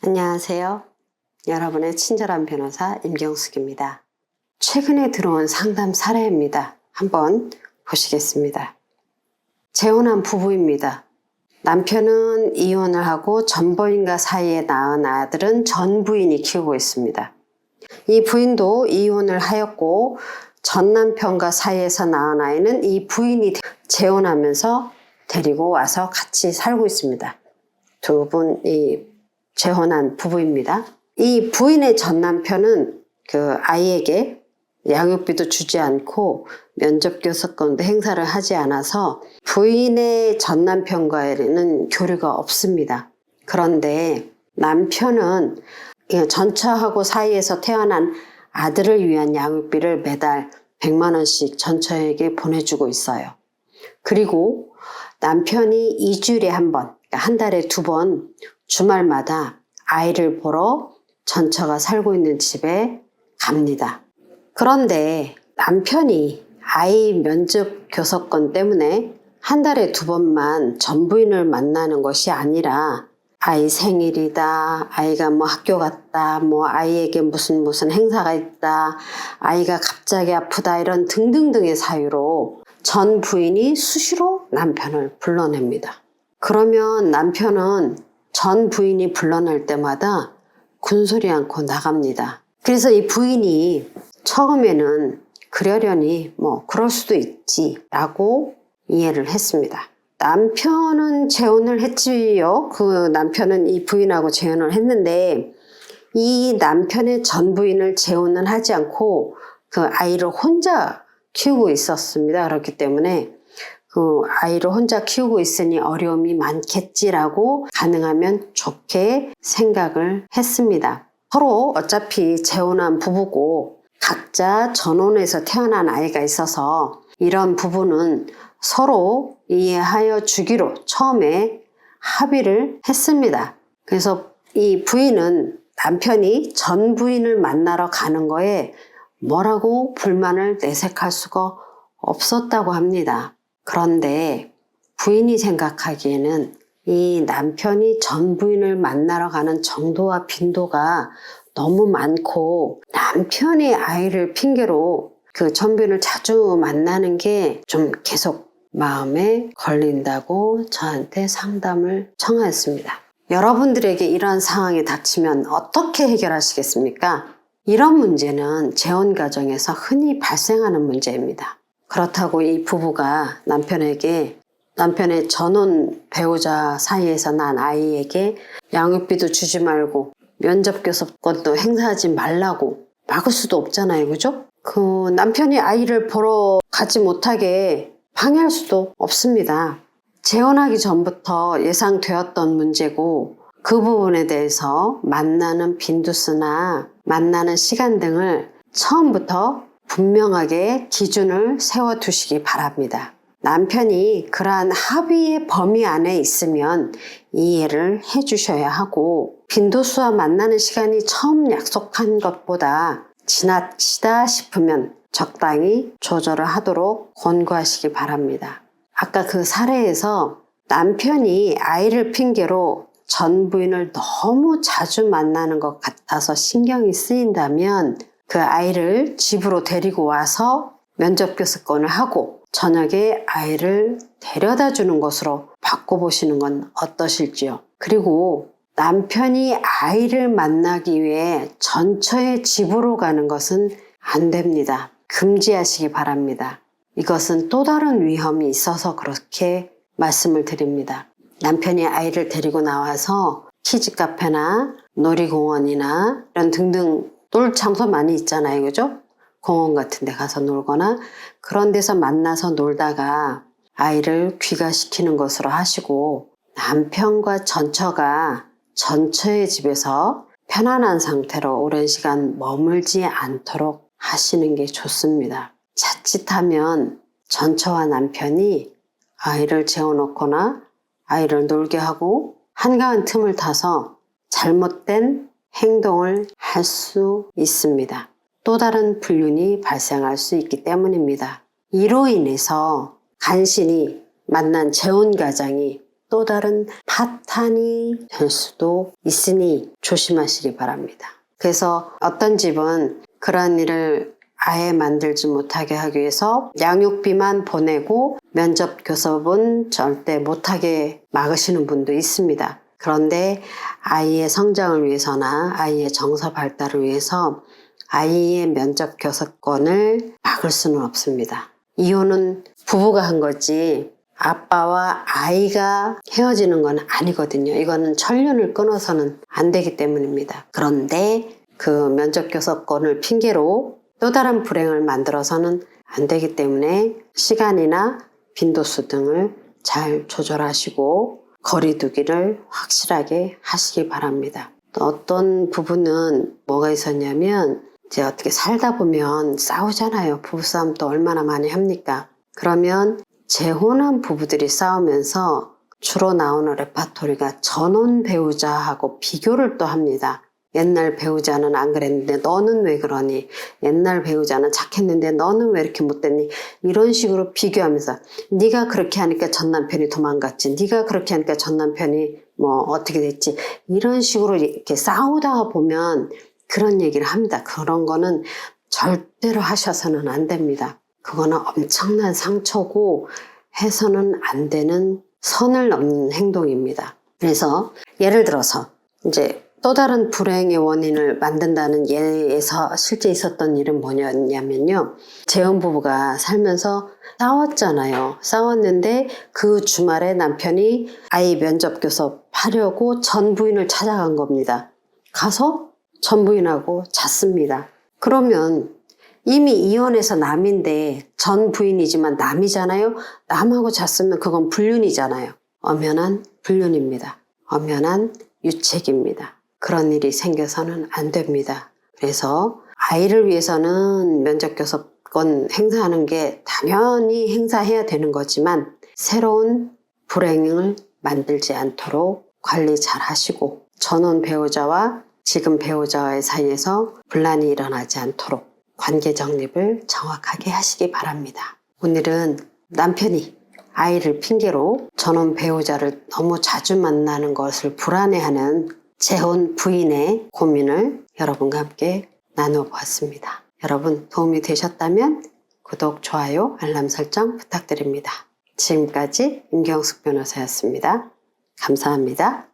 안녕하세요. 여러분의 친절한 변호사 임경숙입니다. 최근에 들어온 상담 사례입니다. 한번 보시겠습니다. 재혼한 부부입니다. 남편은 이혼을 하고 전 부인과 사이에 낳은 아들은 전 부인이 키우고 있습니다. 이 부인도 이혼을 하였고 전 남편과 사이에서 낳은 아이는 이 부인이 재혼하면서 데리고 와서 같이 살고 있습니다. 두 분이 재혼한 부부입니다. 이 부인의 전 남편은 그 아이에게 양육비도 주지 않고 면접교섭권도 행사를 하지 않아서 부인의 전 남편과는 교류가 없습니다. 그런데 남편은 전처하고 사이에서 태어난 아들을 위한 양육비를 매달 100만 원씩 전처에게 보내주고 있어요. 그리고 남편이 2주일에 한 번, 한 달에 2번 주말마다 아이를 보러 전처가 살고 있는 집에 갑니다. 그런데 남편이 아이 면접 교섭권 때문에 한 달에 2번만 전 부인을 만나는 것이 아니라 아이 생일이다, 아이가 학교 갔다, 아이에게 무슨 행사가 있다, 아이가 갑자기 아프다 이런 등등등의 사유로 전 부인이 수시로 남편을 불러냅니다. 그러면 남편은 전 부인이 불러낼 때마다 군소리 않고 나갑니다. 그래서 이 부인이 처음에는 그러려니 그럴 수도 있지 라고 이해를 했습니다. 남편은 재혼을 했지요. 그 남편은 이 부인하고 재혼을 했는데 이 남편의 전 부인을 재혼은 하지 않고 그 아이를 혼자 키우고 있었습니다. 그렇기 때문에 그 아이를 혼자 키우고 있으니 어려움이 많겠지라고 가능하면 좋게 생각을 했습니다. 서로 어차피 재혼한 부부고 각자 전혼에서 태어난 아이가 있어서 이런 부분은 서로 이해하여 주기로 처음에 합의를 했습니다. 그래서 이 부인은 남편이 전 부인을 만나러 가는 거에 뭐라고 불만을 내색할 수가 없었다고 합니다. 그런데 부인이 생각하기에는 이 남편이 전 부인을 만나러 가는 정도와 빈도가 너무 많고 남편이 아이를 핑계로 그 전 부인을 자주 만나는 게 좀 계속 마음에 걸린다고 저한테 상담을 청하였습니다. 여러분들에게 이런 상황이 닥치면 어떻게 해결하시겠습니까? 이런 문제는 재혼 가정에서 흔히 발생하는 문제입니다. 그렇다고 이 부부가 남편의 전혼 배우자 사이에서 난 아이에게 양육비도 주지 말고 면접교섭권도 행사하지 말라고 막을 수도 없잖아요. 그죠? 그 남편이 아이를 보러 가지 못하게 방해할 수도 없습니다. 재혼하기 전부터 예상되었던 문제고 그 부분에 대해서 만나는 빈도수나 만나는 시간 등을 처음부터 분명하게 기준을 세워두시기 바랍니다. 남편이 그러한 합의의 범위 안에 있으면 이해를 해주셔야 하고 빈도수와 만나는 시간이 처음 약속한 것보다 지나치다 싶으면 적당히 조절을 하도록 권고하시기 바랍니다. 아까 그 사례에서 남편이 아이를 핑계로 전 부인을 너무 자주 만나는 것 같아서 신경이 쓰인다면 그 아이를 집으로 데리고 와서 면접교섭권을 하고 저녁에 아이를 데려다 주는 것으로 바꿔보시는 건 어떠실지요. 그리고 남편이 아이를 만나기 위해 전처의 집으로 가는 것은 안 됩니다. 금지하시기 바랍니다. 이것은 또 다른 위험이 있어서 그렇게 말씀을 드립니다. 남편이 아이를 데리고 나와서 키즈카페나 놀이공원이나 이런 등등 놀 장소 많이 있잖아요. 그죠? 공원 같은 데 가서 놀거나 그런 데서 만나서 놀다가 아이를 귀가시키는 것으로 하시고 남편과 전처가 전처의 집에서 편안한 상태로 오랜 시간 머물지 않도록 하시는 게 좋습니다. 자칫하면 전처와 남편이 아이를 재워놓거나 아이를 놀게 하고 한가한 틈을 타서 잘못된 행동을 할 수 있습니다. 또 다른 불륜이 발생할 수 있기 때문입니다. 이로 인해서 간신히 만난 재혼 가정이 또 다른 파탄이 될 수도 있으니 조심하시기 바랍니다. 그래서 어떤 집은 그런 일을 아예 만들지 못하게 하기 위해서 양육비만 보내고 면접 교섭은 절대 못하게 막으시는 분도 있습니다. 그런데 아이의 성장을 위해서나 아이의 정서 발달을 위해서 아이의 면접 교섭권을 막을 수는 없습니다. 이혼은 부부가 한 거지 아빠와 아이가 헤어지는 건 아니거든요. 이거는 천륜을 끊어서는 안 되기 때문입니다. 그런데 그 면접 교섭권을 핑계로 또 다른 불행을 만들어서는 안 되기 때문에 시간이나 빈도수 등을 잘 조절하시고 거리두기를 확실하게 하시기 바랍니다. 또 어떤 부부는 뭐가 있었냐면 이제 어떻게 살다 보면 싸우잖아요. 부부싸움 또 얼마나 많이 합니까? 그러면 재혼한 부부들이 싸우면서 주로 나오는 레파토리가 전혼 배우자하고 비교를 또 합니다. 옛날 배우자는 안 그랬는데 너는 왜 그러니? 옛날 배우자는 착했는데 너는 왜 이렇게 못됐니? 이런 식으로 비교하면서 네가 그렇게 하니까 전 남편이 도망갔지. 네가 그렇게 하니까 전 남편이 뭐 어떻게 됐지. 이런 식으로 이렇게 싸우다가 보면 그런 얘기를 합니다. 그런 거는 절대로 하셔서는 안 됩니다. 그거는 엄청난 상처고 해서는 안 되는 선을 넘는 행동입니다. 그래서 예를 들어서 이제 또 다른 불행의 원인을 만든다는 예에서 실제 있었던 일은 뭐냐면요. 재혼 부부가 살면서 싸웠잖아요. 싸웠는데 그 주말에 남편이 아이 면접 교섭하려고 전 부인을 찾아간 겁니다. 가서 전 부인하고 잤습니다. 그러면 이미 이혼해서 남인데 전 부인이지만 남이잖아요. 남하고 잤으면 그건 불륜이잖아요. 엄연한 불륜입니다. 엄연한 유책입니다. 그런 일이 생겨서는 안 됩니다. 그래서 아이를 위해서는 면접교섭권 행사하는 게 당연히 행사해야 되는 거지만 새로운 불행을 만들지 않도록 관리 잘 하시고 전혼 배우자와 지금 배우자와의 사이에서 분란이 일어나지 않도록 관계 정립을 정확하게 하시기 바랍니다. 오늘은 남편이 아이를 핑계로 전혼 배우자를 너무 자주 만나는 것을 불안해하는 재혼 부인의 고민을 여러분과 함께 나누어 보았습니다. 여러분 도움이 되셨다면 구독, 좋아요, 알람 설정 부탁드립니다. 지금까지 임경숙 변호사였습니다. 감사합니다.